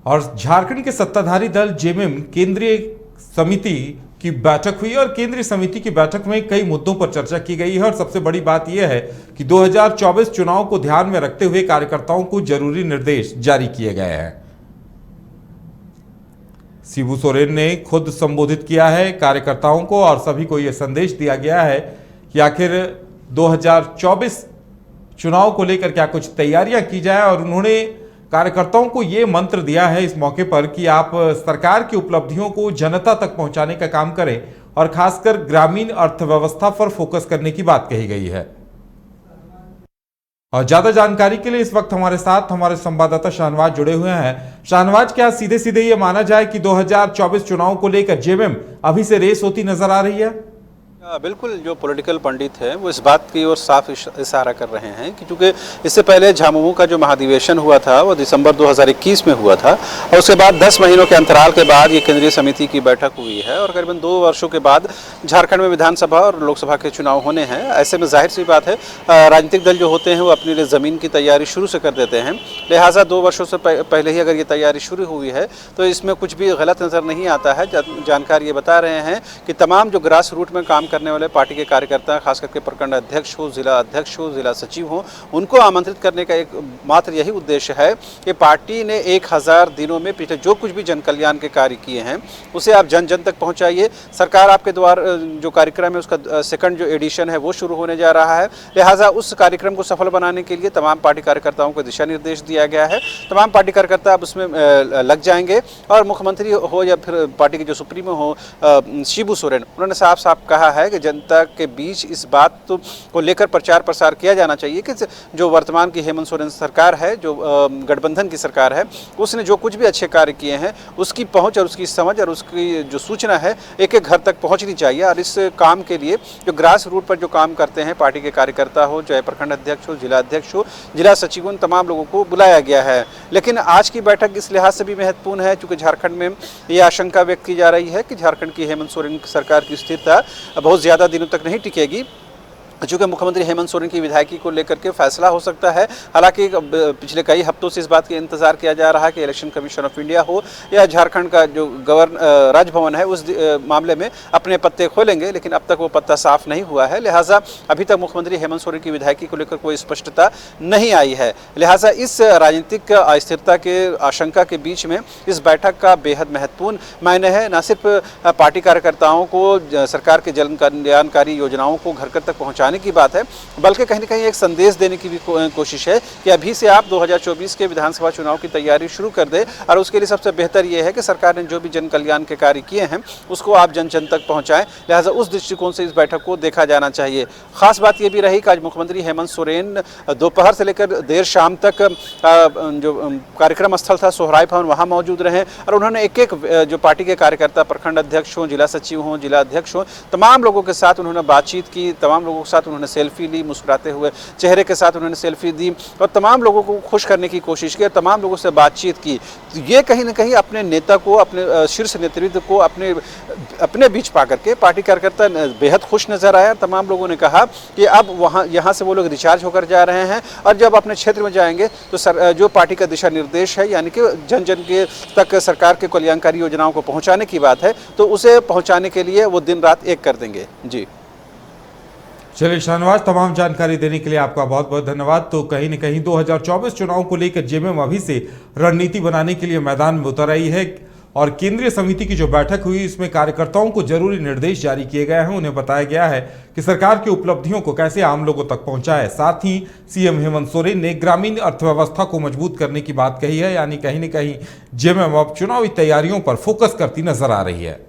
और झारखंड के सत्ताधारी दल जेएमएम केंद्रीय समिति की बैठक हुई और केंद्रीय समिति की बैठक में कई मुद्दों पर चर्चा की गई है और सबसे बड़ी बात यह है कि 2024 चुनाव को ध्यान में रखते हुए कार्यकर्ताओं को जरूरी निर्देश जारी किए गए हैं। शिबू सोरेन ने खुद संबोधित किया है कार्यकर्ताओं को और सभी को यह संदेश दिया गया है कि आखिर 2024 चुनाव को लेकर क्या कुछ तैयारियां की जाए और उन्होंने कार्यकर्ताओं को यह मंत्र दिया है इस मौके पर कि आप सरकार की उपलब्धियों को जनता तक पहुंचाने का काम करें और खासकर ग्रामीण अर्थव्यवस्था पर फोकस करने की बात कही गई है। और ज्यादा जानकारी के लिए इस वक्त हमारे साथ हमारे संवाददाता शाहनवाज जुड़े हुए हैं। शाहनवाज, क्या सीधे सीधे ये माना जाए कि 2024 चुनाव को लेकर जेएमएम अभी से रेस होती नजर आ रही है? बिल्कुल, जो पॉलिटिकल पंडित हैं वो इस बात की ओर साफ इशारा कर रहे हैं कि चूंकि इससे पहले झामुमो का जो महाधिवेशन हुआ था वो दिसंबर 2021 में हुआ था और उसके बाद 10 महीनों के अंतराल के बाद ये केंद्रीय समिति की बैठक हुई है और करीबन 2 वर्षों के बाद झारखंड में विधानसभा और लोकसभा के चुनाव होने हैं। ऐसे में जाहिर सी बात है राजनीतिक दल जो होते हैं वो अपने लिए ज़मीन की तैयारी शुरू से कर देते हैं, लिहाजा 2 वर्षों से पहले ही अगर ये तैयारी शुरू हुई है तो इसमें कुछ भी गलत नज़र नहीं आता है। जानकार ये बता रहे हैं कि तमाम जो ग्रास रूट में काम करने वाले पार्टी के कार्यकर्ता, खास करके प्रखंड अध्यक्ष हो, जिला अध्यक्ष हो, जिला सचिव हो, उनको आमंत्रित करने का एक मात्र यही उद्देश्य है कि पार्टी ने 1000 दिनों में पिछले जो कुछ भी जन कल्याण के कार्य किए हैं उसे आप जन जन तक पहुंचाइए। सरकार आपके द्वारा जो कार्यक्रम है उसका सेकंड जो एडिशन है वो शुरू होने जा रहा है, लिहाजा उस कार्यक्रम को सफल बनाने के लिए तमाम पार्टी कार्यकर्ताओं को दिशा निर्देश दिया गया है। तमाम पार्टी कार्यकर्ता अब उसमें लग जाएंगे और मुख्यमंत्री हो या फिर पार्टी के जो सुप्रीमो हो शिबू सोरेन, उन्होंने साफ साफ कहा है कि जनता के बीच इस बात को लेकर प्रचार प्रसार किया जाना चाहिए कि जो वर्तमान की हेमंत सोरेन सरकार है, जो गठबंधन की सरकार है, उसने जो कुछ भी अच्छे कार्य किए हैं उसकी पहुंच और उसकी समझ और उसकी जो सूचना है एक एक घर तक पहुंचनी चाहिए। और इस काम के लिए जो ग्रास रूट पर जो काम करते हैं पार्टी के कार्यकर्ता हो, चाहे प्रखंड अध्यक्ष हो, जिला अध्यक्ष हो, जिला सचिव, उन तमाम लोगों को बुलाया गया है। लेकिन आज की बैठक इस लिहाज से भी महत्वपूर्ण है क्योंकि झारखंड में ये आशंका व्यक्त की जा रही है कि झारखंड की हेमंत सोरेन सरकार की स्थिरता बहुत ज़्यादा दिनों तक नहीं टिकेगी, चूँकि मुख्यमंत्री हेमंत सोरेन की विधायकी को लेकर के फैसला हो सकता है। हालांकि पिछले कई हफ्तों से इस बात का इंतजार किया जा रहा है कि इलेक्शन कमीशन ऑफ इंडिया हो या झारखंड का जो राजभवन है उस मामले में अपने पत्ते खोलेंगे, लेकिन अब तक वो पत्ता साफ नहीं हुआ है। लिहाजा अभी तक मुख्यमंत्री हेमंत सोरेन की विधायकी को लेकर कोई स्पष्टता नहीं आई है। लिहाजा इस राजनीतिक अस्थिरता के आशंका के बीच में इस बैठक का बेहद महत्वपूर्ण मायने है। न सिर्फ पार्टी कार्यकर्ताओं को सरकार के जन कल्याणकारी योजनाओं को घर घर तक पहुँचाने की बात है, बल्कि कहीं न कहीं एक संदेश देने की भी कोशिश है कि अभी से आप 2024 के विधानसभा चुनाव की तैयारी शुरू कर दें और उसके लिए सबसे बेहतर ये है कि सरकार ने जो भी जन कल्याण के कार्य किए हैं उसको आप जन जन तक पहुंचाएं। लिहाजा उस दृष्टिकोण से इस बैठक को देखा जाना चाहिए। खास बात यह भी रही कि आज मुख्यमंत्री हेमंत सोरेन दोपहर से लेकर देर शाम तक जो कार्यक्रम स्थल था सोहराय भवन वहाँ मौजूद रहे और उन्होंने एक एक जो पार्टी के कार्यकर्ता, प्रखंड अध्यक्ष हों, जिला सचिव हों, जिला अध्यक्ष हों, तमाम लोगों के साथ उन्होंने बातचीत की, तमाम लोगों के साथ उन्होंने सेल्फी ली, मुस्कुराते हुए चेहरे के साथ उन्होंने सेल्फी दी और तमाम लोगों को खुश करने की कोशिश की और तमाम लोगों से बातचीत की। तो ये कहीं ना कहीं अपने नेता को, अपने शीर्ष नेतृत्व को अपने बीच पा करके पार्टी कार्यकर्ता बेहद खुश नजर आया। तमाम लोगों ने कहा कि अब यहाँ से वो लोग रिचार्ज होकर जा रहे हैं और जब अपने क्षेत्र में जाएंगे तो जो पार्टी का दिशा निर्देश है यानी कि जन जन के तक सरकार के कल्याणकारी योजनाओं को पहुँचाने की बात है तो उसे पहुँचाने के लिए वो दिन रात एक कर देंगे। जी चलिए शाहनवाज, तमाम जानकारी देने के लिए आपका बहुत बहुत धन्यवाद। तो कहीं न कहीं 2024 चुनाव को लेकर जेएमएम अभी से रणनीति बनाने के लिए मैदान में उतर आई है और केंद्रीय समिति की जो बैठक हुई इसमें कार्यकर्ताओं को जरूरी निर्देश जारी किए गए हैं। उन्हें बताया गया है कि सरकार की उपलब्धियों को कैसे आम लोगों तक पहुंचाए। साथ ही सीएम हेमंत सोरेन ने ग्रामीण अर्थव्यवस्था को मजबूत करने की बात कही है, यानी कहीं न कहीं जेएमएम अब चुनावी तैयारियों पर फोकस करती नजर आ रही है।